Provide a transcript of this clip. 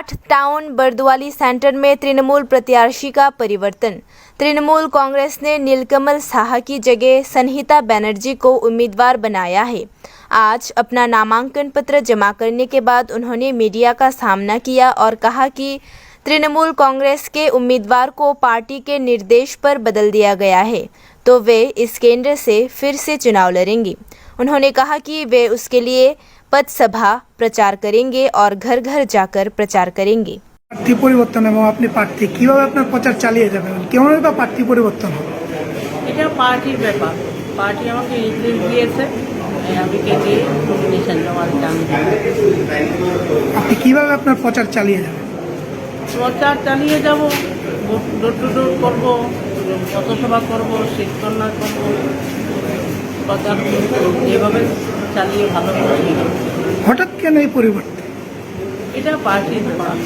8 town बर्दवाली centre में तृणमूल प्रत्याशी का परिवर्तन। तृणमूल कांग्रेस ने नीलकमल साहा की जगह संहिता बनर्जी को उम्मीदवार बनाया है। आज अपना नामांकन पत्र जमा करने के बाद उन्होंने मीडिया का सामना किया और कहा कि तृणमूल कांग्रेस के उम्मीदवार को पार्टी के निर्देश पर बदल दिया गया है, तो वे इस केंद्र से फिर से चुनाव लड़ेंगे। उन्होंने कहा कि वे उसके लिए पथ सभा प्रचार करेंगे और घर घर जाकर प्रचार करेंगे। প্রার্থী পরিবর্তন এবং আপনি প্রার্থী কিভাবে আপনার প্রচার চালিয়ে যাবেন, কেমন বা প্রার্থী পরিবর্তন হবে? এটা পার্টির ব্যাপার। পার্টি আমাকে নির্দেশ দিয়েছে, আমি কেটে নমিনেশন জমা দিতে আমি আপনি কিভাবে আপনার প্রচার চালিয়ে যাবেন? প্রচার চালিয়ে যাব, ডোর টু ডোর করবো, পথসভা করবো, শীতকন্যা করবো, প্রচার এভাবে চালিয়ে ভালো করে। হঠাৎ কেন এই পরিবর্তন? এটা পার্টির ব্যাপার।